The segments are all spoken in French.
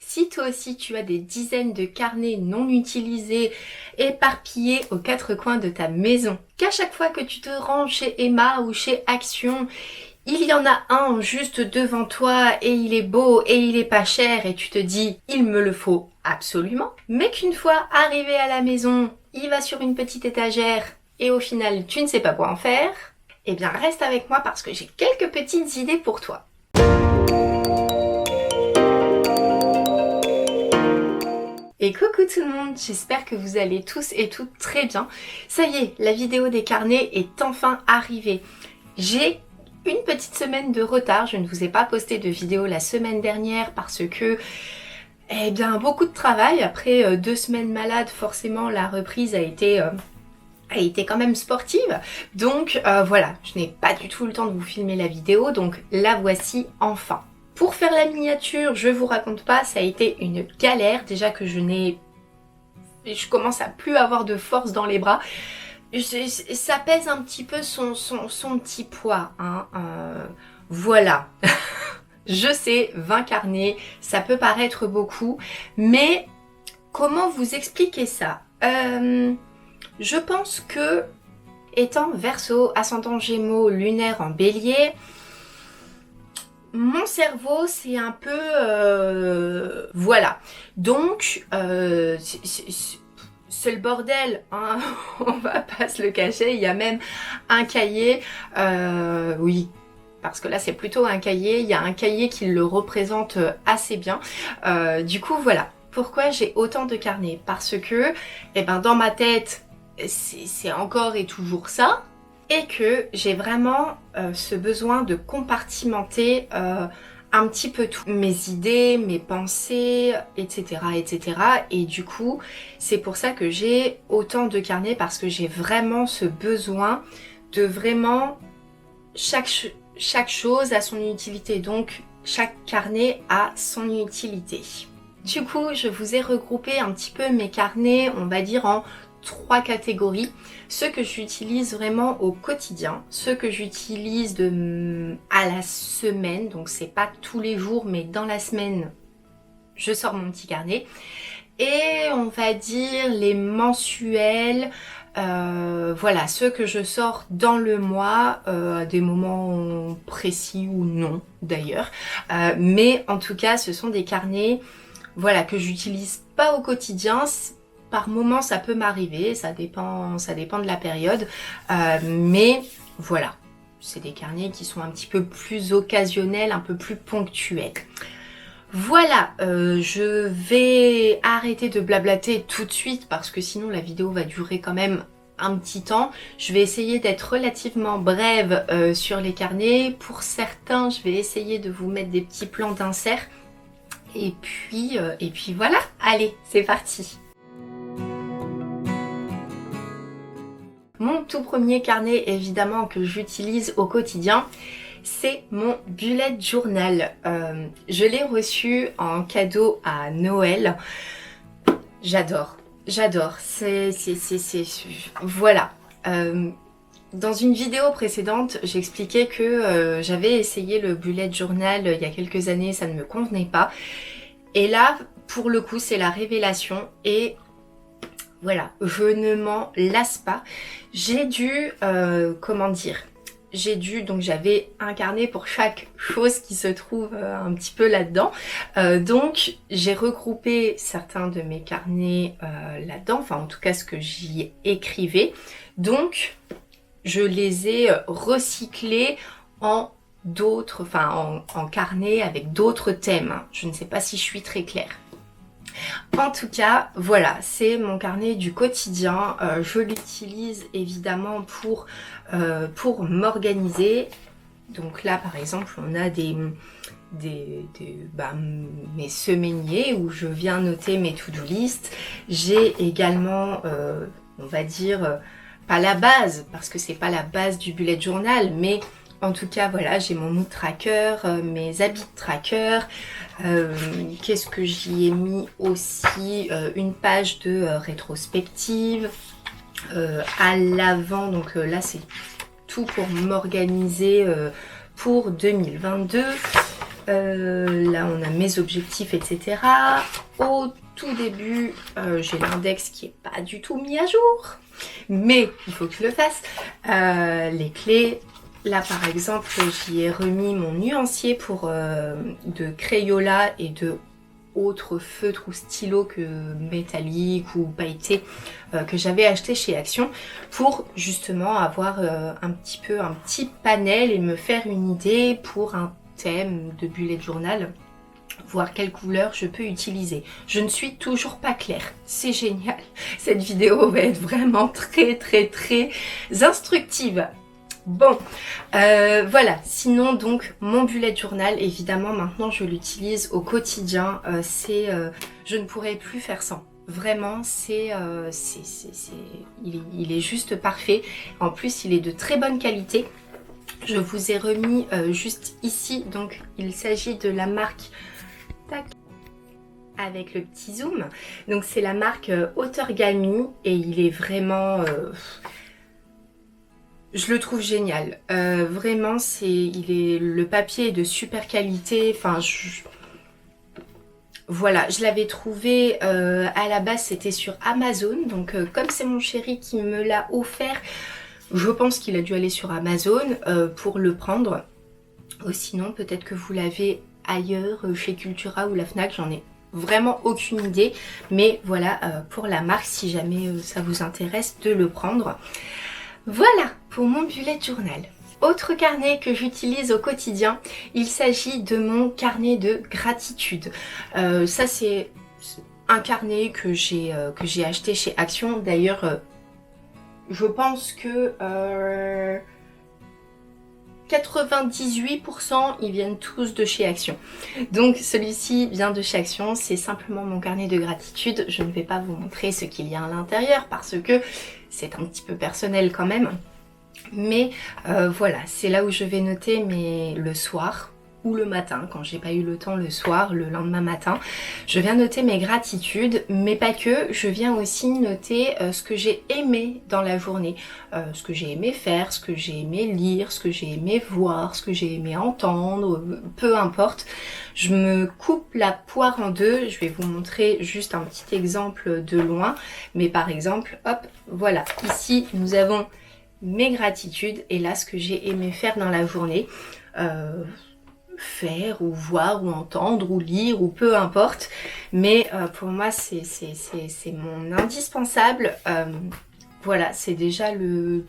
Si toi aussi tu as des dizaines de carnets non utilisés éparpillés aux quatre coins de ta maison, qu'à chaque fois que tu te rends chez Emma ou chez Action, il y en a un juste devant toi et il est beau et il est pas cher et tu te dis il me le faut absolument, mais qu'une fois arrivé à la maison, il va sur une petite étagère et au final tu ne sais pas quoi en faire, eh bien reste avec moi parce que j'ai quelques petites idées pour toi. Et coucou tout le monde, j'espère que vous allez tous et toutes très bien. Ça y est, la vidéo des carnets est enfin arrivée. J'ai une petite semaine de retard, je ne vous ai pas posté de vidéo la semaine dernière parce que, eh bien, beaucoup de travail. Après 2 semaines malades, forcément la reprise a été quand même sportive. Donc voilà, je n'ai pas du tout le temps de vous filmer la vidéo, donc la voici enfin. Pour faire la miniature, je vous raconte pas, ça a été une galère. Déjà que je commence à plus avoir de force dans les bras. Ça pèse un petit peu son petit poids, hein. Voilà. Je sais, 20 carnets, ça peut paraître beaucoup, mais comment vous expliquer ça? Je pense que, étant Verseau, ascendant Gémeaux, lunaire en Bélier, mon cerveau c'est un peu... voilà. Donc, c'est le bordel, hein. On va pas se le cacher, il y a même un cahier, oui, parce que là c'est plutôt un cahier, il y a un cahier qui le représente assez bien. Du coup voilà, pourquoi j'ai autant de carnets? Parce que, eh ben, dans ma tête, c'est encore et toujours ça, et que j'ai vraiment ce besoin de compartimenter un petit peu tout, mes idées, mes pensées, etc., etc. Et du coup, c'est pour ça que j'ai autant de carnets, parce que j'ai vraiment ce besoin de vraiment chaque chose a son utilité. Donc, chaque carnet a son utilité. Du coup, je vous ai regroupé un petit peu mes carnets, on va dire en 3 catégories. Ceux que j'utilise vraiment au quotidien, ceux que j'utilise à la semaine, donc c'est pas tous les jours, mais dans la semaine, je sors mon petit carnet. Et on va dire les mensuels, voilà, ceux que je sors dans le mois, à des moments précis ou non d'ailleurs. Mais en tout cas, ce sont des carnets, voilà, que j'utilise pas au quotidien. Par moment, ça peut m'arriver, ça dépend de la période, mais voilà, c'est des carnets qui sont un petit peu plus occasionnels, un peu plus ponctuels. Voilà, je vais arrêter de blablater tout de suite parce que sinon la vidéo va durer quand même un petit temps. Je vais essayer d'être relativement brève sur les carnets. Pour certains, je vais essayer de vous mettre des petits plans d'insert. Et puis voilà, allez, c'est parti. Mon tout premier carnet, évidemment, que j'utilise au quotidien, c'est mon bullet journal. Je l'ai reçu en cadeau à Noël. J'adore, j'adore. Voilà. Dans une vidéo précédente, j'expliquais que j'avais essayé le bullet journal il y a quelques années, ça ne me convenait pas. Et là, pour le coup, c'est la révélation et... voilà, je ne m'en lasse pas. J'ai dû, donc j'avais un carnet pour chaque chose qui se trouve un petit peu là-dedans. Donc j'ai regroupé certains de mes carnets là-dedans, enfin en tout cas ce que j'y écrivais. Donc je les ai recyclés en d'autres, enfin en carnet avec d'autres thèmes. Je ne sais pas si je suis très claire. En tout cas, voilà, c'est mon carnet du quotidien. Je l'utilise évidemment pour m'organiser. Donc là, par exemple, on a mes semainiers où je viens noter mes to-do list. J'ai également, on va dire, pas la base, parce que c'est pas la base du bullet journal, mais en tout cas, voilà, j'ai mon mood tracker, mes habits tracker. Qu'est-ce que j'y ai mis aussi? Une page de rétrospective. À l'avant, donc là, c'est tout pour m'organiser pour 2022. Là on a mes objectifs, etc. Au tout début, j'ai l'index qui est pas du tout mis à jour, mais il faut que je le fasse. Les clés, là par exemple, j'y ai remis mon nuancier pour de Crayola et de autres feutres ou stylos que métalliques ou pailletés que j'avais acheté chez Action pour justement avoir un petit panel et me faire une idée pour un thème de bullet journal, voir quelle couleur je peux utiliser. Je ne suis toujours pas claire, c'est génial. Cette vidéo va être vraiment très instructive. Bon, voilà, sinon donc mon bullet journal, évidemment maintenant je l'utilise au quotidien, je ne pourrais plus faire sans. Vraiment, il est juste parfait. En plus, il est de très bonne qualité. Je vous ai remis juste ici, donc il s'agit de la marque, tac, avec le petit zoom. Donc c'est la marque Autorgami et il est vraiment... je le trouve génial. Vraiment, le papier est de super qualité. Enfin, voilà, je l'avais trouvé à la base, c'était sur Amazon. Donc, comme c'est mon chéri qui me l'a offert, je pense qu'il a dû aller sur Amazon pour le prendre. Sinon, peut-être que vous l'avez ailleurs, chez Cultura ou la Fnac, j'en ai vraiment aucune idée. Mais voilà, pour la marque, si jamais ça vous intéresse de le prendre. Voilà pour mon bullet journal. Autre carnet que j'utilise au quotidien, il s'agit de mon carnet de gratitude. Ça c'est un carnet que j'ai acheté chez Action. D'ailleurs, je pense que 98% ils viennent tous de chez Action. Donc celui-ci vient de chez Action, c'est simplement mon carnet de gratitude. Je ne vais pas vous montrer ce qu'il y a à l'intérieur parce que c'est un petit peu personnel quand même. Mais voilà, c'est là où je vais noter le soir ou le matin, quand j'ai pas eu le temps le soir, le lendemain matin. Je viens noter mes gratitudes, mais pas que. Je viens aussi noter ce que j'ai aimé dans la journée, ce que j'ai aimé faire, ce que j'ai aimé lire, ce que j'ai aimé voir, ce que j'ai aimé entendre, peu importe. Je me coupe la poire en deux. Je vais vous montrer juste un petit exemple de loin. Mais par exemple, hop, voilà. Ici, nous avons mes gratitudes et là, ce que j'ai aimé faire dans la journée. Faire ou voir ou entendre ou lire ou peu importe, mais pour moi c'est mon indispensable. Voilà, c'est déjà le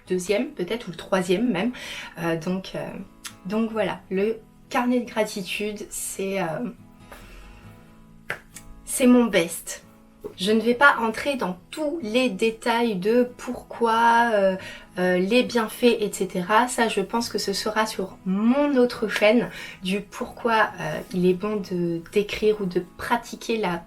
deuxième peut-être ou le troisième même, donc voilà, le carnet de gratitude c'est mon best. Je ne vais pas entrer dans tous les détails de pourquoi, les bienfaits, etc. Ça, je pense que ce sera sur mon autre chaîne du pourquoi il est bon d'écrire ou de pratiquer la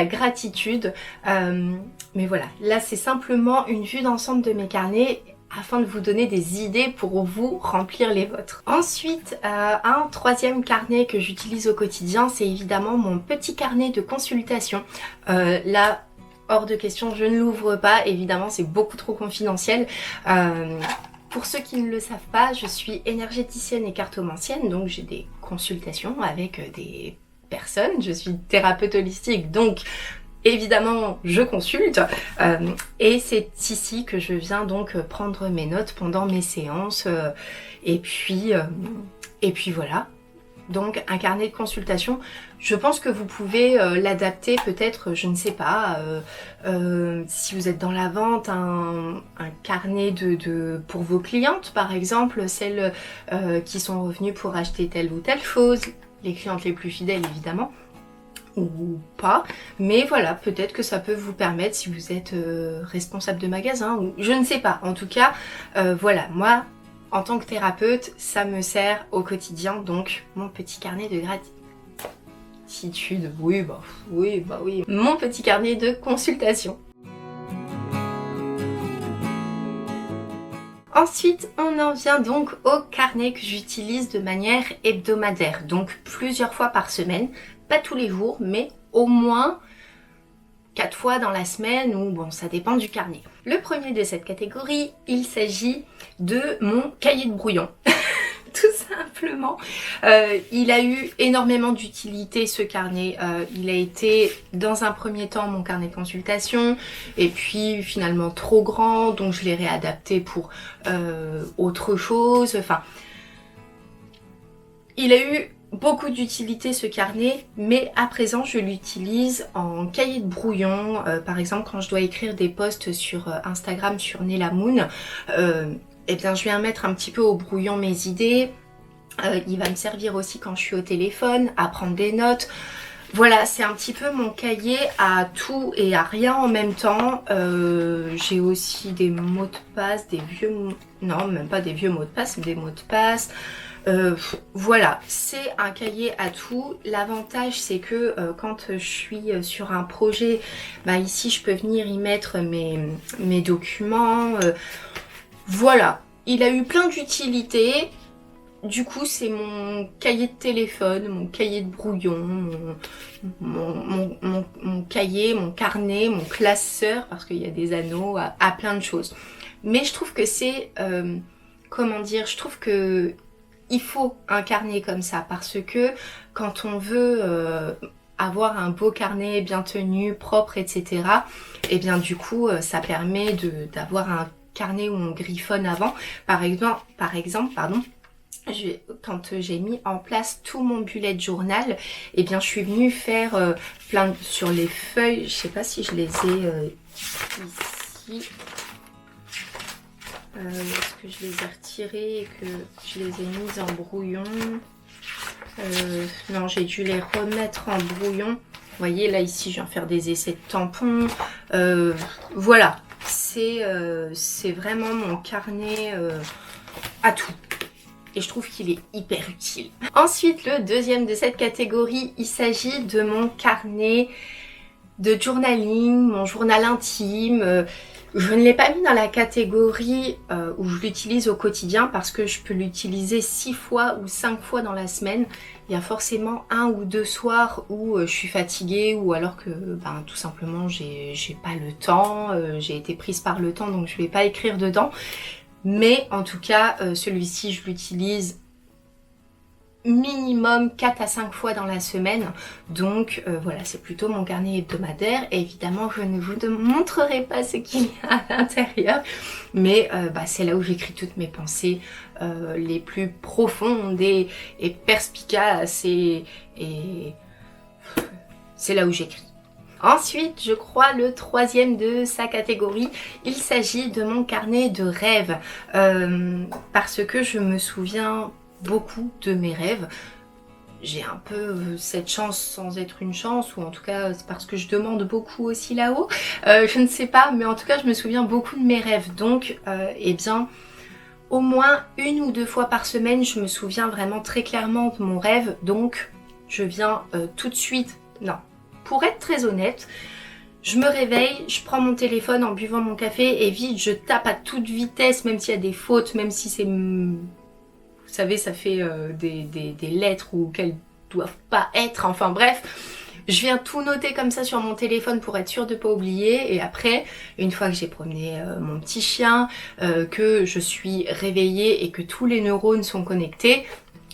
gratitude. Mais voilà, là c'est simplement une vue d'ensemble de mes carnets afin de vous donner des idées pour vous remplir les vôtres. Ensuite, un troisième carnet que j'utilise au quotidien, c'est évidemment mon petit carnet de consultation. Là, hors de question, je ne l'ouvre pas, évidemment c'est beaucoup trop confidentiel. Pour ceux qui ne le savent pas, je suis énergéticienne et cartomancienne, donc j'ai des consultations avec des personnes. Je suis thérapeute holistique, donc évidemment, je consulte et c'est ici que je viens donc prendre mes notes pendant mes séances et puis voilà. Donc un carnet de consultation, je pense que vous pouvez l'adapter peut-être, je ne sais pas, si vous êtes dans la vente, un carnet pour vos clientes par exemple, celles qui sont revenues pour acheter telle ou telle chose, les clientes les plus fidèles évidemment, ou pas, mais voilà, peut-être que ça peut vous permettre si vous êtes responsable de magasin ou je ne sais pas. En tout cas, voilà, moi en tant que thérapeute, ça me sert au quotidien, donc mon petit carnet de gratitude, oui, mon petit carnet de consultation. Ensuite, on en vient donc au carnet que j'utilise de manière hebdomadaire, donc plusieurs fois par semaine. Pas tous les jours, mais au moins 4 fois dans la semaine, ou bon, ça dépend du carnet. Le premier de cette catégorie, il s'agit de mon cahier de brouillon. tout simplement. Il a eu énormément d'utilité ce carnet. Il a été dans un premier temps mon carnet de consultation et puis finalement trop grand, donc je l'ai réadapté pour autre chose. Enfin, il a eu beaucoup d'utilité ce carnet, mais à présent je l'utilise en cahier de brouillon. Par exemple, quand je dois écrire des posts sur Instagram sur Nella Moon, eh bien je viens mettre un petit peu au brouillon mes idées. Il va me servir aussi quand je suis au téléphone, à prendre des notes. Voilà, c'est un petit peu mon cahier à tout et à rien en même temps. J'ai aussi des mots de passe, des vieux... Non, même pas des vieux mots de passe, mais des mots de passe. Voilà, c'est un cahier à tout. L'avantage c'est que quand je suis sur un projet, bah ici je peux venir y mettre mes documents. Voilà, il a eu plein d'utilités. Du coup c'est mon cahier de téléphone, mon cahier de brouillon, mon cahier, mon carnet, mon classeur, parce qu'il y a des anneaux à plein de choses. Mais je trouve que c'est... comment dire, je trouve que il faut un carnet comme ça parce que quand on veut avoir un beau carnet bien tenu, propre, etc. Et bien du coup, ça permet d'avoir un carnet où on griffonne avant. Par exemple, pardon. Quand j'ai mis en place tout mon bullet journal, et bien je suis venue faire plein sur les feuilles. Je sais pas si je les ai ici. Est-ce que je les ai retirées et que je les ai mises en brouillon? Non, j'ai dû les remettre en brouillon. Vous voyez, là, ici, je viens faire des essais de tampons. Voilà, c'est vraiment mon carnet à tout. Et je trouve qu'il est hyper utile. Ensuite, le deuxième de cette catégorie, il s'agit de mon carnet de journaling, mon journal intime. Je ne l'ai pas mis dans la catégorie où je l'utilise au quotidien parce que je peux l'utiliser 6 fois ou 5 fois dans la semaine. Il y a forcément 1 ou 2 soirs où je suis fatiguée ou alors que ben, tout simplement j'ai pas le temps, j'ai été prise par le temps donc je vais pas écrire dedans. Mais en tout cas, celui-ci je l'utilise minimum 4 à 5 fois dans la semaine. Donc voilà, c'est plutôt mon carnet hebdomadaire. Et évidemment, je ne vous montrerai pas ce qu'il y a à l'intérieur. Mais bah, c'est là où j'écris toutes mes pensées les plus profondes et perspicaces. Et c'est là où j'écris. Ensuite, je crois le troisième de sa catégorie, il s'agit de mon carnet de rêves. Parce que je me souviens beaucoup de mes rêves. J'ai un peu cette chance sans être une chance, ou en tout cas c'est parce que je demande beaucoup aussi là-haut. Je ne sais pas, mais en tout cas je me souviens beaucoup de mes rêves. Donc, eh bien, au moins 1 ou 2 fois par semaine, je me souviens vraiment très clairement de mon rêve. Donc, je viens tout de suite... Non, pour être très honnête, je me réveille, je prends mon téléphone en buvant mon café et vite, je tape à toute vitesse, même s'il y a des fautes, même si c'est... Vous savez, ça fait des lettres ou qu'elles doivent pas être, enfin bref. Je viens tout noter comme ça sur mon téléphone pour être sûre de ne pas oublier. Et après, une fois que j'ai promené mon petit chien, que je suis réveillée et que tous les neurones sont connectés,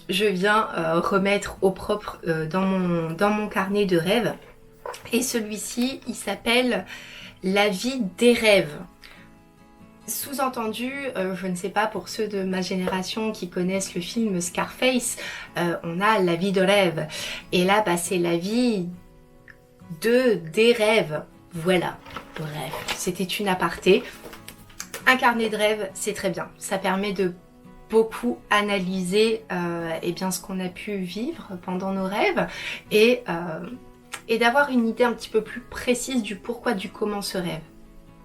je viens remettre au propre dans mon carnet de rêves. Et celui-ci, il s'appelle La vie des rêves. Sous-entendu, je ne sais pas, pour ceux de ma génération qui connaissent le film Scarface, on a la vie de rêve. Et là, bah, c'est la vie des rêves. Voilà, bref, c'était une aparté. Un carnet de rêves, c'est très bien. Ça permet de beaucoup analyser eh bien, ce qu'on a pu vivre pendant nos rêves et d'avoir une idée un petit peu plus précise du pourquoi, du comment ce rêve.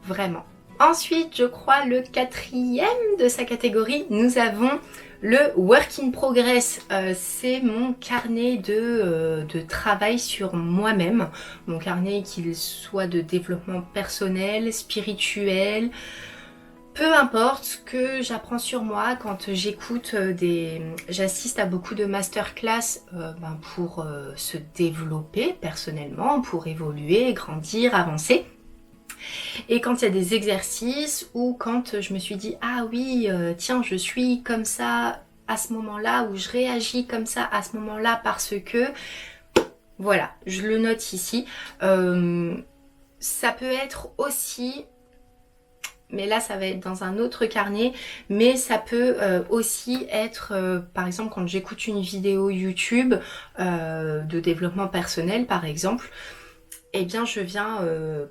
Vraiment. Ensuite, je crois le quatrième de sa catégorie, nous avons le Work in Progress. C'est mon carnet de travail sur moi-même. Mon carnet qu'il soit de développement personnel, spirituel, peu importe ce que j'apprends sur moi quand j'écoute j'assiste à beaucoup de masterclass pour se développer personnellement, pour évoluer, grandir, avancer. Et quand il y a des exercices ou quand je me suis dit ah oui tiens je suis comme ça à ce moment-là ou je réagis comme ça à ce moment-là parce que... Voilà, je le note ici. Ça peut être aussi... mais là ça va être dans un autre carnet, mais ça peut aussi être, par exemple quand j'écoute une vidéo YouTube de développement personnel par exemple, eh bien je viens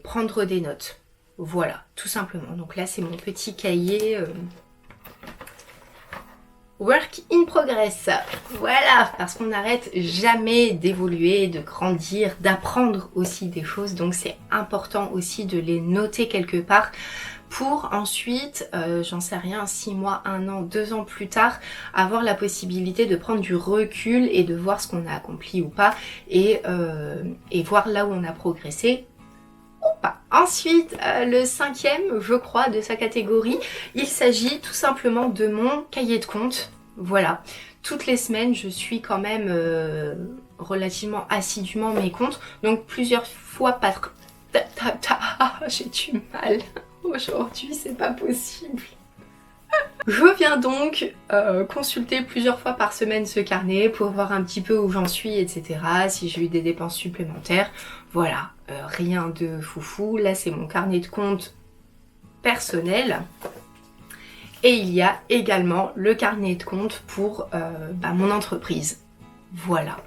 prendre des notes. Voilà, tout simplement. Donc là c'est mon petit cahier Work in progress. Voilà, parce qu'on n'arrête jamais d'évoluer, de grandir, d'apprendre aussi des choses, donc c'est important aussi de les noter quelque part pour ensuite, j'en sais rien, 6 mois, 1 an, 2 ans plus tard, avoir la possibilité de prendre du recul et de voir ce qu'on a accompli ou pas, et voir là où on a progressé ou pas. Ensuite, le 5e, je crois, de sa catégorie, il s'agit tout simplement de mon cahier de compte. Voilà, toutes les semaines, je suis quand même relativement assidûment mes comptes, donc plusieurs fois par... J'ai du mal. Aujourd'hui, c'est pas possible. Je viens donc consulter plusieurs fois par semaine ce carnet pour voir un petit peu où j'en suis, etc. Si j'ai eu des dépenses supplémentaires. Voilà, rien de foufou. Là, c'est mon carnet de compte personnel. Et il y a également le carnet de compte pour mon entreprise. Voilà.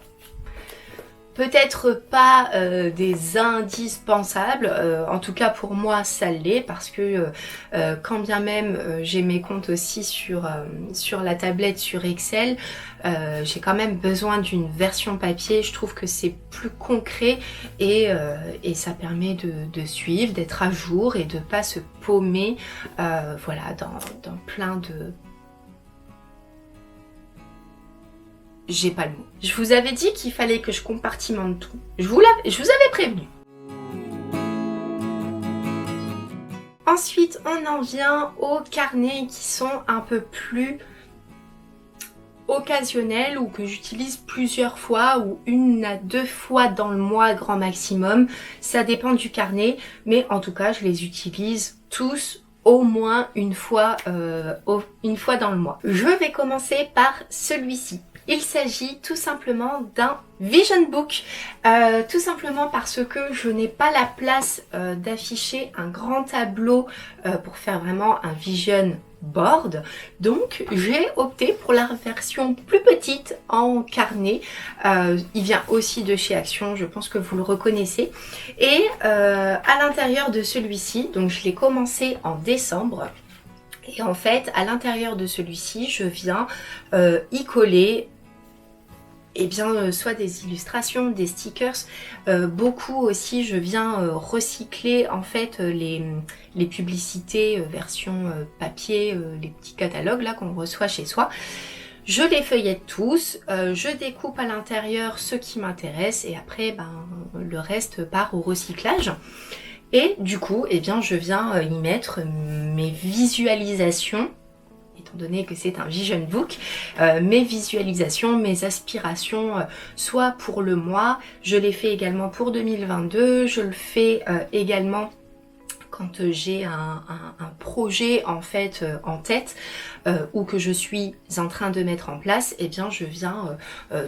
Peut-être pas des indispensables, en tout cas pour moi ça l'est parce que quand bien même j'ai mes comptes aussi sur la tablette, sur Excel, j'ai quand même besoin d'une version papier. Je trouve que c'est plus concret et ça permet de suivre, d'être à jour et de pas se paumer voilà, dans plein de... J'ai pas le mot. Je vous avais dit qu'il fallait que je compartimente tout. Je vous avais prévenu. Ensuite, on en vient aux carnets qui sont un peu plus occasionnels ou que j'utilise plusieurs fois ou 1 à 2 fois dans le mois grand maximum. Ça dépend du carnet, mais en tout cas, je les utilise tous au moins une fois dans le mois. Je vais commencer par celui-ci. Il s'agit tout simplement d'un vision book, tout simplement parce que je n'ai pas la place d'afficher un grand tableau pour faire vraiment un vision board. Donc j'ai opté pour la version plus petite en carnet. Il vient aussi de chez Action, je pense que vous le reconnaissez. Et à l'intérieur de celui-ci, donc je l'ai commencé en décembre. Et en fait, à l'intérieur de celui-ci, je viens y coller soit des illustrations, des stickers. Beaucoup aussi, je viens recycler en fait les publicités version papier, les petits catalogues là qu'on reçoit chez soi. Je les feuillette tous, je découpe à l'intérieur ce qui m'intéresse et après le reste part au recyclage. Et du coup, je viens y mettre mes visualisations, étant donné que c'est un vision book, mes visualisations, mes aspirations, soit pour le mois, je l'ai fait également pour 2022, je le fais également quand j'ai un projet en fait en tête ou que je suis en train de mettre en place, je viens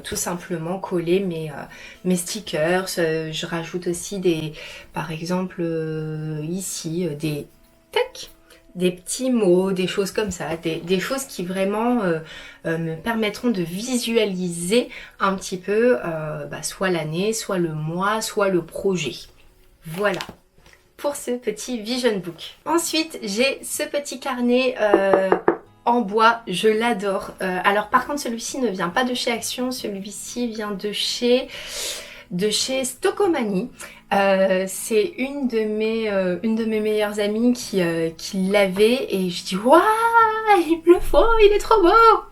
tout simplement coller mes stickers. Je rajoute aussi par exemple ici des petits mots, des choses comme ça, des choses qui vraiment me permettront de visualiser un petit peu soit l'année, soit le mois, soit le projet. Voilà pour ce petit vision book. Ensuite, j'ai ce petit carnet en bois, je l'adore. Alors par contre, celui-ci ne vient pas de chez Action, celui-ci vient de chez Stockomanie. C'est une de mes meilleures amies qui l'avait et je dis waouh, il me le faut, il est trop beau.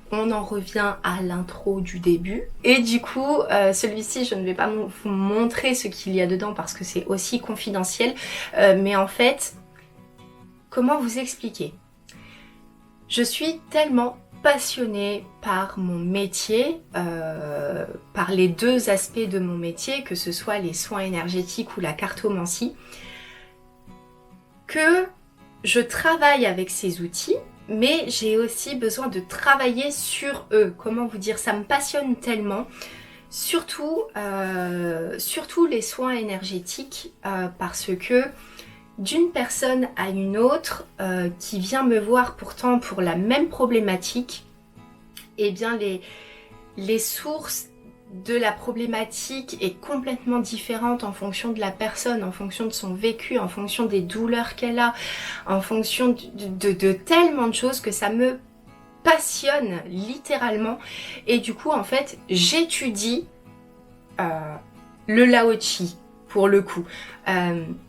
On en revient à l'intro du début. Et du coup, celui-ci, je ne vais pas vous montrer ce qu'il y a dedans parce que c'est aussi confidentiel. Mais en fait, comment vous expliquer? Je suis tellement passionnée par mon métier, par les deux aspects de mon métier, que ce soit les soins énergétiques ou la cartomancie, que je travaille avec ces outils. mais j'ai aussi besoin de travailler sur eux. Comment vous dire, ça me passionne tellement. Surtout les soins énergétiques, parce que d'une personne à une autre qui vient me voir pourtant pour la même problématique, eh bien les sources de la problématique est complètement différente en fonction de la personne, en fonction de son vécu, en fonction des douleurs qu'elle a, en fonction de tellement de choses que ça me passionne littéralement. Et du coup en fait j'étudie le Lao-Chi pour le coup,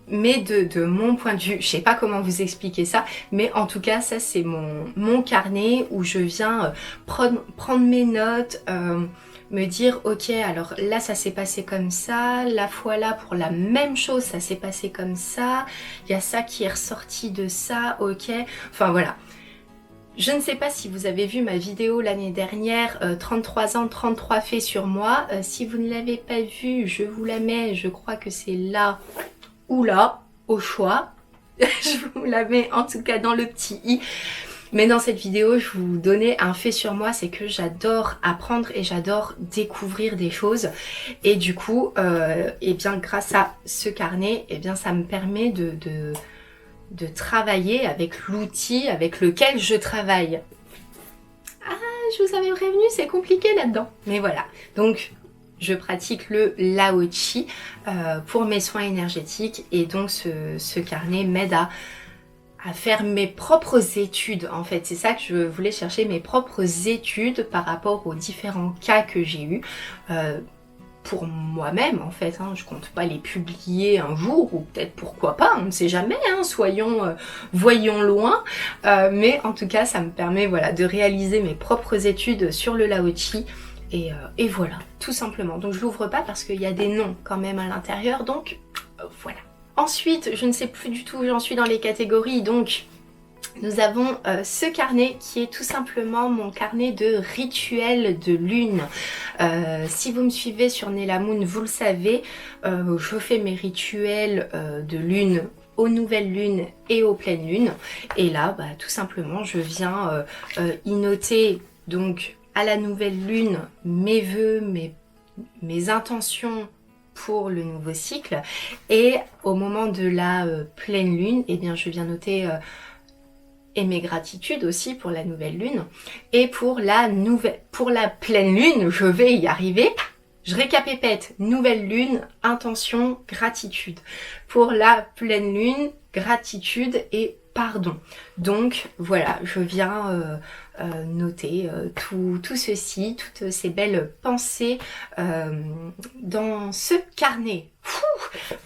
mais de mon point de vue, je sais pas comment vous expliquer ça, mais en tout cas ça c'est mon carnet où je viens prendre mes notes, me dire ok alors là ça s'est passé comme ça, la fois là pour la même chose ça s'est passé comme ça, il y a ça qui est ressorti de ça, ok, enfin voilà. Je ne sais pas si vous avez vu ma vidéo l'année dernière, 33 ans, 33 faits sur moi. Si vous ne l'avez pas vue, je vous la mets, je crois que c'est là ou là, au choix. Je vous la mets en tout cas dans le petit i. Mais dans cette vidéo, je vous donnais un fait sur moi, c'est que j'adore apprendre et j'adore découvrir des choses. Et du coup, eh bien, grâce à ce carnet, eh bien, ça me permet de travailler avec l'outil avec lequel je travaille. Ah, je vous avais prévenu, c'est compliqué là-dedans. Mais voilà, donc je pratique le Lao-Chi pour mes soins énergétiques et donc ce carnet m'aide à faire mes propres études en fait. C'est ça que je voulais chercher, mes propres études par rapport aux différents cas que j'ai eus. Pour moi-même en fait, je compte pas les publier un jour, ou peut-être pourquoi pas, on ne sait jamais, voyons loin, mais en tout cas ça me permet voilà, de réaliser mes propres études sur le Lao-Chi, et voilà, tout simplement. Donc je l'ouvre pas parce qu'il y a des noms quand même à l'intérieur, donc voilà. Ensuite, je ne sais plus du tout où j'en suis dans les catégories, donc nous avons ce carnet qui est tout simplement mon carnet de rituels de lune. Si vous me suivez sur Nella Moon, vous le savez, je fais mes rituels de lune aux nouvelles lunes et aux pleines lunes. Et là, tout simplement, je viens y noter donc à la nouvelle lune mes vœux, mes intentions pour le nouveau cycle. Et au moment de la pleine lune, eh bien, je viens noter et mes gratitudes aussi pour la nouvelle lune. Et pour la pleine lune, je vais y arriver. Je récapépète, nouvelle lune, intention, gratitude. Pour la pleine lune, gratitude et pardon. Donc voilà, je viens noter tout ceci, toutes ces belles pensées dans ce carnet.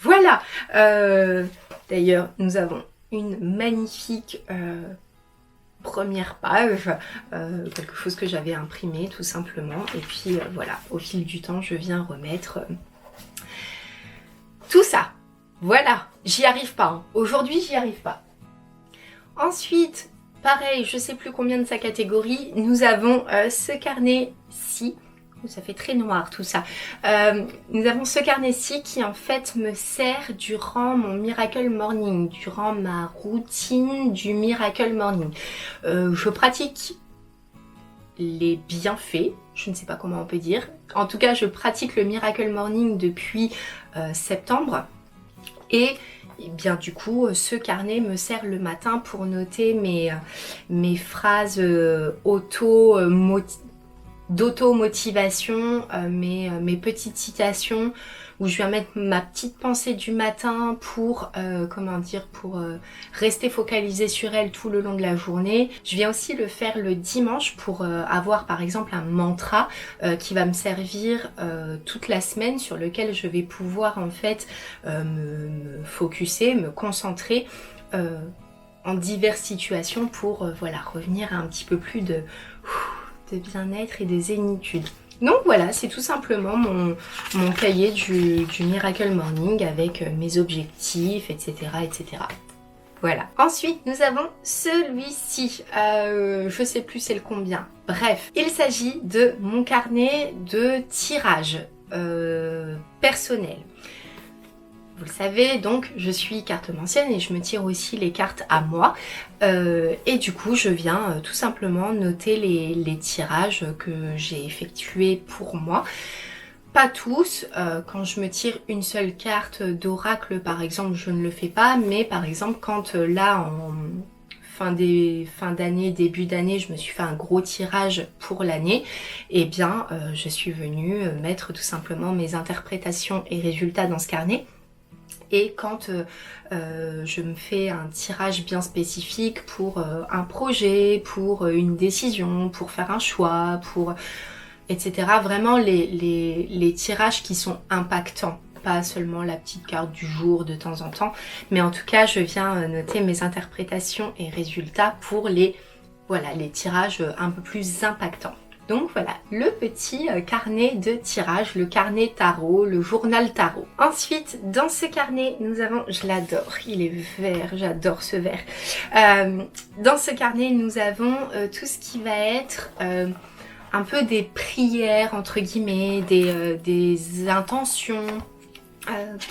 Voilà. D'ailleurs, nous avons une magnifique première page, quelque chose que j'avais imprimé tout simplement, et puis voilà, au fil du temps je viens remettre tout ça. Voilà, j'y arrive pas, aujourd'hui j'y arrive pas. Ensuite, pareil, je sais plus combien de sa catégorie, nous avons ce carnet-ci. Ça fait très noir tout ça. Nous avons ce carnet-ci qui en fait me sert durant mon Miracle Morning, durant ma routine du Miracle Morning. Je pratique les bienfaits, je ne sais pas comment on peut dire. En tout cas, je pratique le Miracle Morning depuis septembre. Et bien du coup, ce carnet me sert le matin pour noter mes phrases d'auto-motivation, mes petites citations où je viens mettre ma petite pensée du matin pour rester focalisée sur elle tout le long de la journée. Je viens aussi le faire le dimanche pour avoir par exemple un mantra qui va me servir toute la semaine, sur lequel je vais pouvoir en fait me focuser, me concentrer en diverses situations pour voilà, revenir à un petit peu plus de bien-être et de zénitude. Donc voilà, c'est tout simplement mon cahier du Miracle Morning avec mes objectifs, etc. etc. Voilà. Ensuite, nous avons celui-ci. Je sais plus c'est le combien. Bref, il s'agit de mon carnet de tirage personnel. vous le savez, donc je suis cartomancienne et je me tire aussi les cartes à moi. Et du coup, je viens tout simplement noter les tirages que j'ai effectués pour moi. Pas tous, quand je me tire une seule carte d'oracle par exemple, je ne le fais pas, mais par exemple quand là en fin d'année, début d'année, je me suis fait un gros tirage pour l'année, et bien je suis venue mettre tout simplement mes interprétations et résultats dans ce carnet. Et quand je me fais un tirage bien spécifique pour un projet, pour une décision, pour faire un choix, pour etc. Vraiment les tirages qui sont impactants, pas seulement la petite carte du jour de temps en temps, mais en tout cas je viens noter mes interprétations et résultats pour les tirages un peu plus impactants. Donc voilà, le petit carnet de tirage, le carnet tarot, le journal tarot. Ensuite, dans ce carnet, nous avons, je l'adore, il est vert, j'adore ce vert. Dans ce carnet, nous avons tout ce qui va être un peu des prières, entre guillemets, des intentions.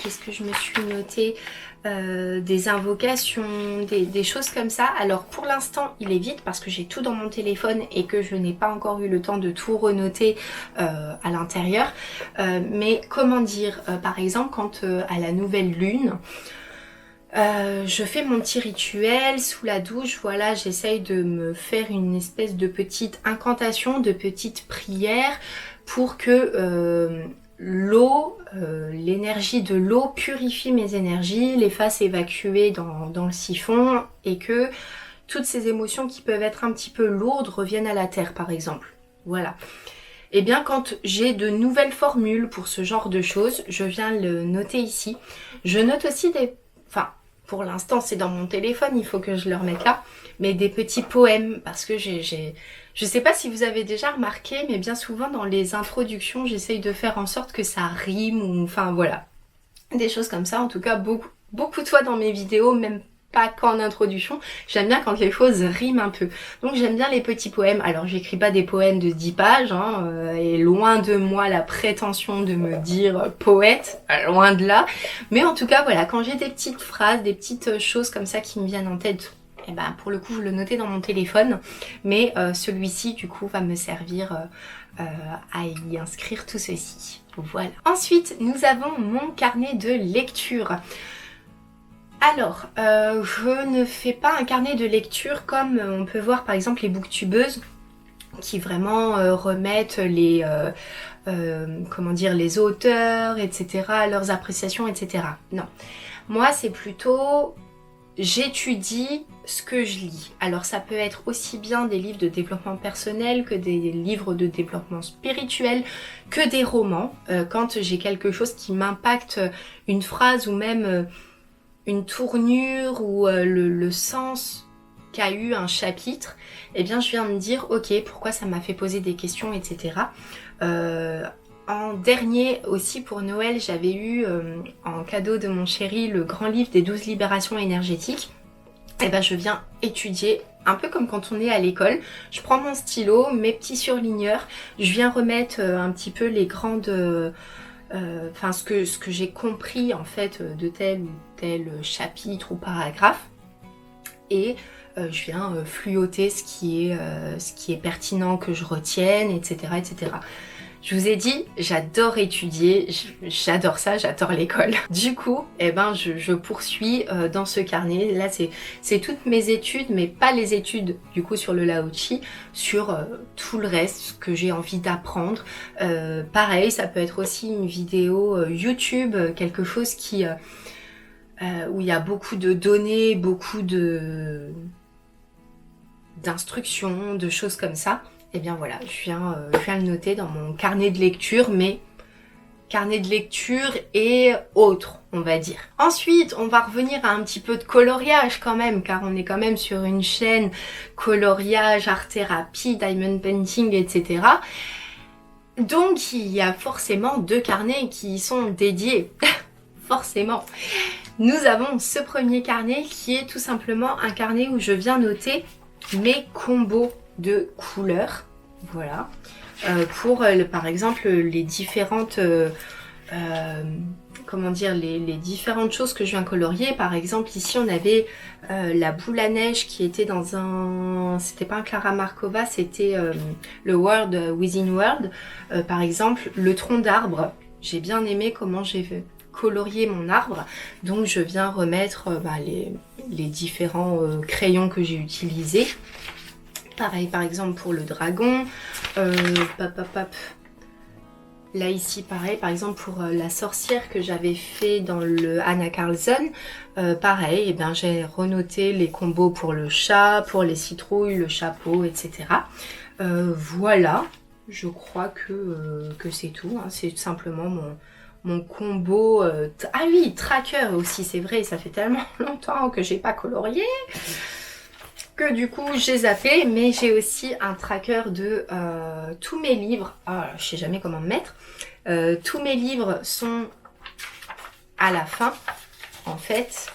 Qu'est-ce que je me suis noté, des invocations, des choses comme ça. Alors pour l'instant il est vide parce que j'ai tout dans mon téléphone et que je n'ai pas encore eu le temps de tout renoter à l'intérieur. Mais comment dire, par exemple quand à la nouvelle lune, je fais mon petit rituel sous la douche, voilà, j'essaye de me faire une espèce de petite incantation, de petite prière pour que l'eau, l'énergie de l'eau purifie mes énergies, les fasse évacuer dans le siphon et que toutes ces émotions qui peuvent être un petit peu lourdes reviennent à la terre par exemple. Voilà. Et bien quand j'ai de nouvelles formules pour ce genre de choses, je viens le noter ici. Je note aussi pour l'instant c'est dans mon téléphone, il faut que je le remette là, mais des petits poèmes parce que je sais pas si vous avez déjà remarqué, mais bien souvent dans les introductions, j'essaye de faire en sorte que ça rime ou enfin voilà. Des choses comme ça, en tout cas beaucoup de fois dans mes vidéos, même pas qu'en introduction, j'aime bien quand les choses riment un peu. Donc j'aime bien les petits poèmes. Alors j'écris pas des poèmes de 10 pages, hein, et loin de moi la prétention de me dire poète, loin de là. Mais en tout cas voilà, quand j'ai des petites phrases, des petites choses comme ça qui me viennent en tête, et ben pour le coup je le notais dans mon téléphone, mais celui-ci du coup va me servir à y inscrire tout ceci. Voilà. Ensuite nous avons mon carnet de lecture. Alors, je ne fais pas un carnet de lecture comme on peut voir par exemple les booktubeuses qui vraiment remettent les les auteurs, etc., leurs appréciations, etc. Non, moi c'est plutôt j'étudie ce que je lis. Alors ça peut être aussi bien des livres de développement personnel que des livres de développement spirituel, que des romans. Quand j'ai quelque chose qui m'impacte, une phrase ou même une tournure ou le sens qu'a eu un chapitre, eh bien je viens me dire ok, pourquoi ça m'a fait poser des questions, etc. En dernier aussi pour Noël, j'avais eu en cadeau de mon chéri le grand livre des 12 libérations énergétiques. Et ben je viens étudier un peu comme quand on est à l'école. Je prends mon stylo, mes petits surligneurs, je viens remettre un petit peu les grandes ce que j'ai compris en fait de tel ou tel chapitre ou paragraphe, et je viens fluoter ce qui est pertinent que je retienne, etc., etc. Je vous ai dit, j'adore étudier, j'adore ça, j'adore l'école. Du coup, je poursuis dans ce carnet. Là, c'est toutes mes études, mais pas les études du coup sur le Lao-Chi, sur tout le reste que j'ai envie d'apprendre. Pareil, ça peut être aussi une vidéo YouTube, quelque chose où il y a beaucoup de données, beaucoup d'instructions, de choses comme ça. Et bien voilà, je viens le noter dans mon carnet de lecture, mais carnet de lecture et autres, on va dire. Ensuite, on va revenir à un petit peu de coloriage quand même, car on est quand même sur une chaîne coloriage, art thérapie, diamond painting, etc. Donc il y a forcément 2 carnets qui y sont dédiés, forcément. Nous avons ce premier carnet qui est tout simplement un carnet où je viens noter mes combos de couleurs, voilà, pour par exemple les différentes comment dire, les différentes choses que je viens colorier. Par exemple, ici on avait la boule à neige qui était dans un... C'était pas un Clara Markova, c'était le World Within World. Par exemple, le tronc d'arbre. J'ai bien aimé comment j'ai colorié mon arbre. Donc je viens remettre les différents crayons que j'ai utilisés. Pareil par exemple pour le dragon. Là ici pareil, par exemple pour la sorcière que j'avais fait dans le Anna Carlson, pareil, et bien j'ai renoté les combos pour le chat, pour les citrouilles, le chapeau, etc. Voilà, je crois que c'est tout, hein. C'est simplement mon combo... Ah oui, tracker aussi, c'est vrai, ça fait tellement longtemps que j'ai pas colorié que du coup j'ai zappé, mais j'ai aussi un tracker de tous mes livres. Ah, je sais jamais comment me mettre. Tous mes livres sont à la fin, en fait.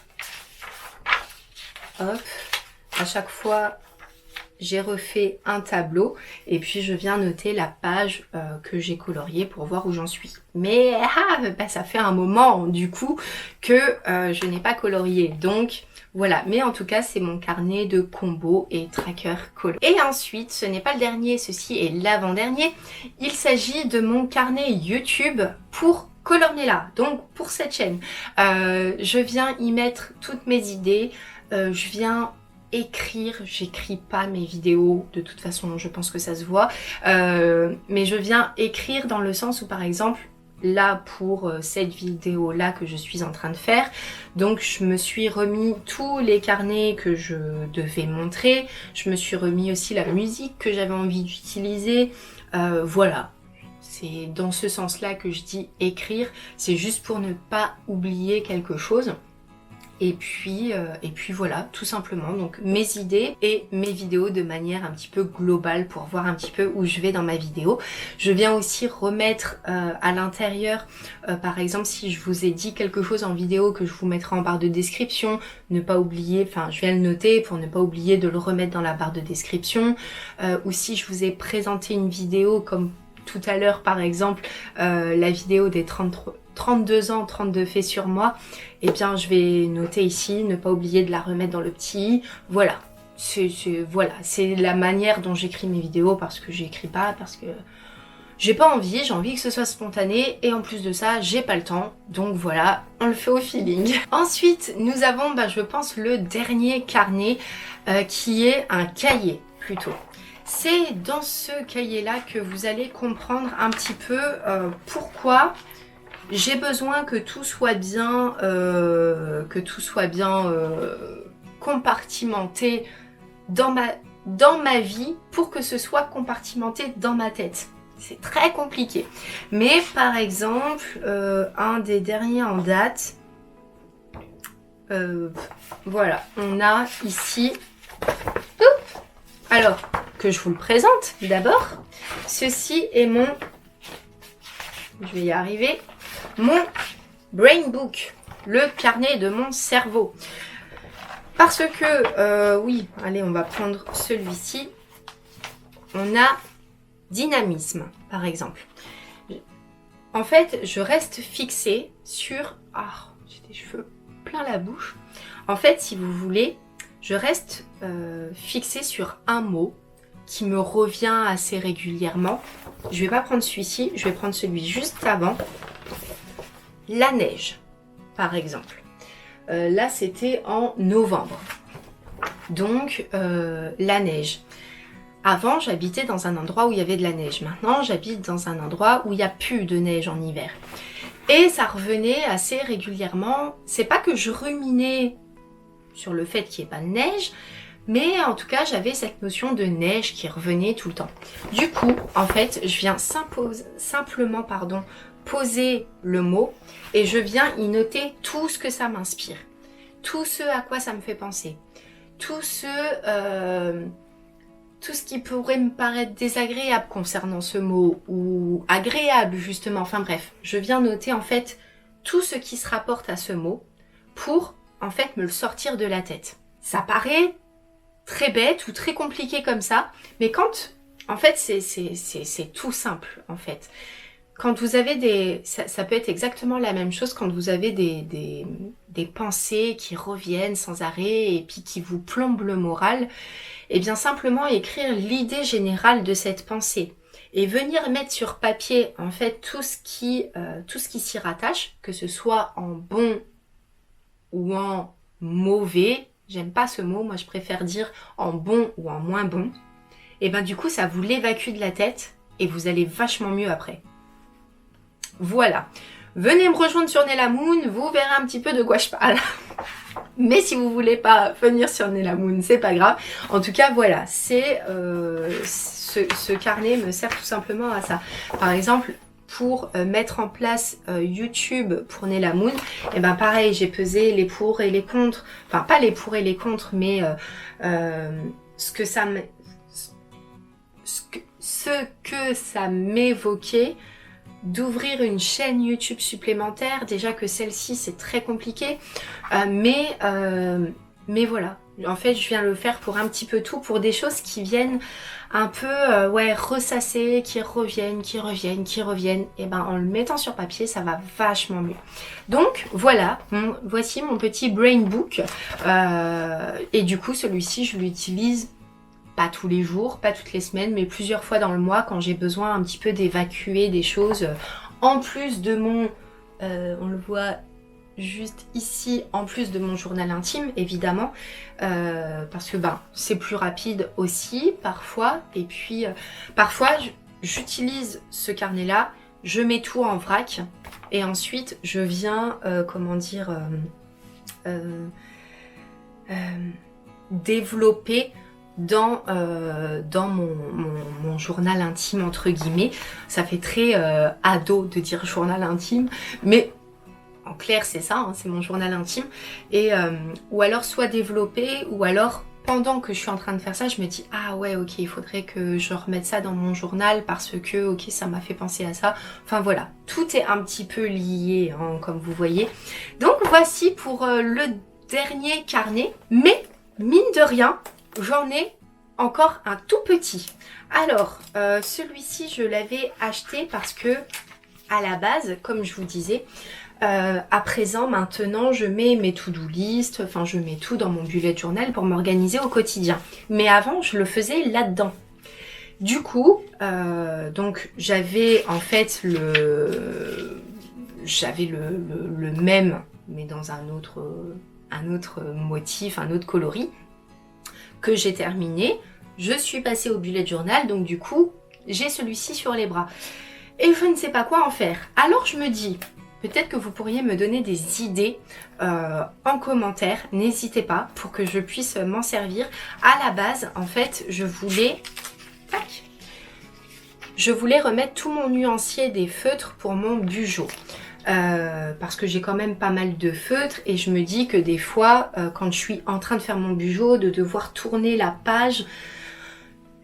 Hop, à chaque fois j'ai refait un tableau et puis je viens noter la page que j'ai coloriée pour voir où j'en suis. Mais ça fait un moment du coup que je n'ai pas colorié, donc voilà. Mais en tout cas c'est mon carnet de combos et tracker color. Et ensuite, ce n'est pas le dernier, ceci est l'avant-dernier, il s'agit de mon carnet YouTube pour Colornella, donc pour cette chaîne. Je viens y mettre toutes mes idées, je viens écrire, j'écris pas mes vidéos, de toute façon je pense que ça se voit, mais je viens écrire dans le sens où par exemple là pour cette vidéo là que je suis en train de faire, donc je me suis remis tous les carnets que je devais montrer, je me suis remis aussi la musique que j'avais envie d'utiliser, voilà. C'est dans ce sens là que je dis écrire, c'est juste pour ne pas oublier quelque chose. Et puis voilà, tout simplement, donc mes idées et mes vidéos de manière un petit peu globale pour voir un petit peu où je vais dans ma vidéo. Je viens aussi remettre à l'intérieur, par exemple si je vous ai dit quelque chose en vidéo que je vous mettrai en barre de description, ne pas oublier, enfin je viens le noter pour ne pas oublier de le remettre dans la barre de description. Ou si je vous ai présenté une vidéo comme tout à l'heure par exemple, la vidéo des 32 ans, 32 faits sur moi, et bien je vais noter ici, ne pas oublier de la remettre dans le petit, voilà. Voilà, c'est la manière dont j'écris mes vidéos, parce que j'écris pas, parce que j'ai pas envie, j'ai envie que ce soit spontané, et en plus de ça, j'ai pas le temps, donc voilà, on le fait au feeling. Ensuite, nous avons, je pense, le dernier carnet, qui est un cahier, plutôt. C'est dans ce cahier-là que vous allez comprendre un petit peu pourquoi j'ai besoin que tout soit bien, compartimenté dans ma vie pour que ce soit compartimenté dans ma tête. C'est très compliqué. Mais par exemple, un des derniers en date, voilà, on a ici... Alors, que je vous le présente d'abord. Ceci est mon... Je vais y arriver. Mon Brain Book, le carnet de mon cerveau. Parce que, oui, allez, on va prendre celui-ci. On a dynamisme, par exemple. En fait, je reste fixée sur... Ah, j'ai des cheveux plein la bouche. En fait, si vous voulez, je reste fixée sur un mot qui me revient assez régulièrement. Je vais pas prendre celui-ci, je vais prendre celui juste avant. La neige, par exemple. Là, c'était en novembre. Donc, la neige. Avant, j'habitais dans un endroit où il y avait de la neige. Maintenant, j'habite dans un endroit où il n'y a plus de neige en hiver. Et ça revenait assez régulièrement. C'est pas que je ruminais sur le fait qu'il n'y ait pas de neige, mais en tout cas, j'avais cette notion de neige qui revenait tout le temps. Du coup, en fait, je viens simplement poser le mot et je viens y noter tout ce que ça m'inspire, tout ce à quoi ça me fait penser, tout ce qui pourrait me paraître désagréable concernant ce mot ou agréable justement, enfin bref, je viens noter en fait tout ce qui se rapporte à ce mot pour en fait me le sortir de la tête. Ça paraît très bête ou très compliqué comme ça, mais quand en fait c'est tout simple en fait. quand vous avez des... Ça peut être exactement la même chose quand vous avez des pensées qui reviennent sans arrêt et puis qui vous plombent le moral. Et bien simplement écrire l'idée générale de cette pensée. Et venir mettre sur papier en fait tout ce qui s'y rattache, que ce soit en bon ou en mauvais. J'aime pas ce mot, moi je préfère dire en bon ou en moins bon. Et ben du coup ça vous l'évacue de la tête et vous allez vachement mieux après. Voilà. Venez me rejoindre sur Nella Moon, vous verrez un petit peu de quoi je parle. Mais si vous voulez pas venir sur Nella Moon, c'est pas grave. En tout cas, voilà, c'est ce carnet me sert tout simplement à ça. Par exemple, pour mettre en place YouTube pour Nella Moon, et ben pareil, j'ai pesé les pour et les contre. Enfin, pas les pour et les contre, mais ce que ça m'évoquait d'ouvrir une chaîne YouTube supplémentaire. Déjà que celle-ci c'est très compliqué, mais voilà. En fait, je viens le faire pour un petit peu tout, pour des choses qui viennent un peu ressasser, qui reviennent. Et ben en le mettant sur papier, ça va vachement mieux. Donc voilà, voici mon petit brain book. Et du coup, celui-ci, je l'utilise pas tous les jours, pas toutes les semaines, mais plusieurs fois dans le mois quand j'ai besoin un petit peu d'évacuer des choses. En plus de mon, on le voit juste ici, en plus de mon journal intime, évidemment, parce que c'est plus rapide aussi parfois. Et puis parfois j'utilise ce carnet-là, je mets tout en vrac et ensuite je viens, développer dans mon journal intime entre guillemets. Ça fait très ado de dire journal intime, mais en clair c'est ça, hein, c'est mon journal intime. Et ou alors soit développer, ou alors pendant que je suis en train de faire ça, je me dis ah ouais ok, il faudrait que je remette ça dans mon journal parce que ok ça m'a fait penser à ça. Enfin voilà, tout est un petit peu lié hein, comme vous voyez. Donc voici pour le dernier carnet, mais mine de rien j'en ai encore un tout petit. Alors, celui-ci, je l'avais acheté parce que, à la base, comme je vous disais, à présent, maintenant, je mets mes to-do list, enfin, je mets tout dans mon bullet journal pour m'organiser au quotidien. Mais avant, je le faisais là-dedans. Du coup, donc, j'avais en fait le même, mais dans un autre motif, un autre coloris, que j'ai terminé. Je suis passée au bullet journal, donc du coup, j'ai celui-ci sur les bras. Et je ne sais pas quoi en faire. Alors je me dis, peut-être que vous pourriez me donner des idées en commentaire. N'hésitez pas pour que je puisse m'en servir. À la base, en fait, je voulais remettre tout mon nuancier des feutres pour mon bugeot. Parce que j'ai quand même pas mal de feutres et je me dis que des fois quand je suis en train de faire mon bugeot, de devoir tourner la page,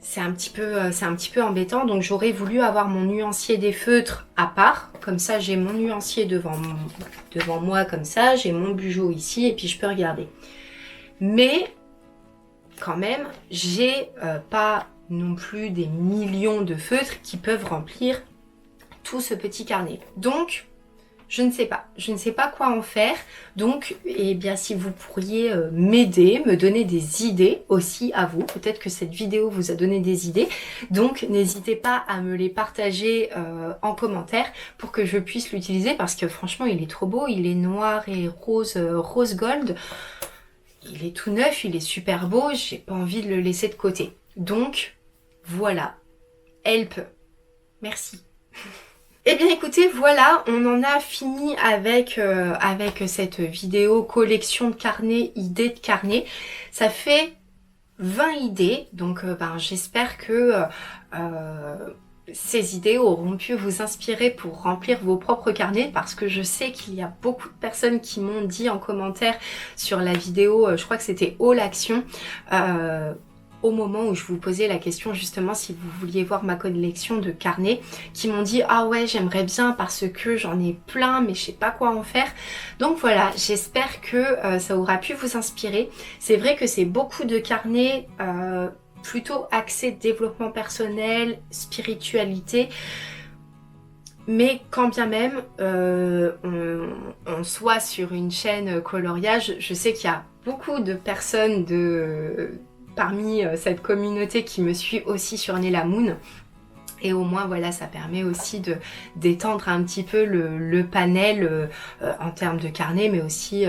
c'est un petit peu embêtant. Donc j'aurais voulu avoir mon nuancier des feutres à part, comme ça j'ai mon nuancier devant moi comme ça, j'ai mon bugeot ici et puis je peux regarder. Mais quand même j'ai pas non plus des millions de feutres qui peuvent remplir tout ce petit carnet. Donc je ne sais pas quoi en faire. Donc, eh bien, si vous pourriez m'aider, me donner des idées aussi à vous. Peut-être que cette vidéo vous a donné des idées. Donc, n'hésitez pas à me les partager en commentaire pour que je puisse l'utiliser parce que franchement, il est trop beau. Il est noir et rose gold. Il est tout neuf, il est super beau. J'ai pas envie de le laisser de côté. Donc, voilà. Help. Merci. Eh bien écoutez, voilà, on en a fini avec cette vidéo collection de carnets, idées de carnets. Ça fait 20 idées, donc j'espère que ces idées auront pu vous inspirer pour remplir vos propres carnets parce que je sais qu'il y a beaucoup de personnes qui m'ont dit en commentaire sur la vidéo, je crois que c'était All Action, au moment où je vous posais la question justement si vous vouliez voir ma collection de carnets, qui m'ont dit ah ouais j'aimerais bien parce que j'en ai plein mais je sais pas quoi en faire. Donc voilà, j'espère que ça aura pu vous inspirer. C'est vrai que c'est beaucoup de carnets plutôt axés développement personnel, spiritualité. Mais quand bien même on soit sur une chaîne coloriage, je sais qu'il y a beaucoup de personnes parmi cette communauté qui me suit aussi sur Nella Moon. Et au moins voilà, ça permet aussi d'étendre un petit peu le panel en termes de carnet, mais aussi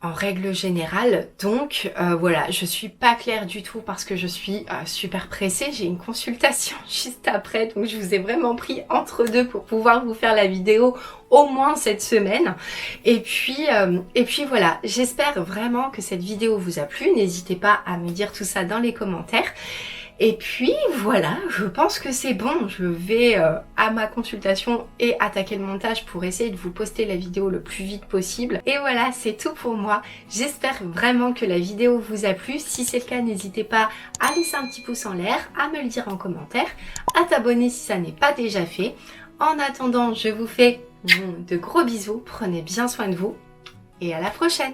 en règle générale. Donc voilà, je suis pas claire du tout parce que je suis super pressée. J'ai une consultation juste après, donc je vous ai vraiment pris entre deux pour pouvoir vous faire la vidéo au moins cette semaine. Et puis voilà, j'espère vraiment que cette vidéo vous a plu. N'hésitez pas à me dire tout ça dans les commentaires. Et puis voilà, je pense que c'est bon, je vais à ma consultation et attaquer le montage pour essayer de vous poster la vidéo le plus vite possible. Et voilà, c'est tout pour moi. J'espère vraiment que la vidéo vous a plu. Si c'est le cas, n'hésitez pas à laisser un petit pouce en l'air, à me le dire en commentaire, à t'abonner si ça n'est pas déjà fait. En attendant, je vous fais de gros bisous, prenez bien soin de vous et à la prochaine!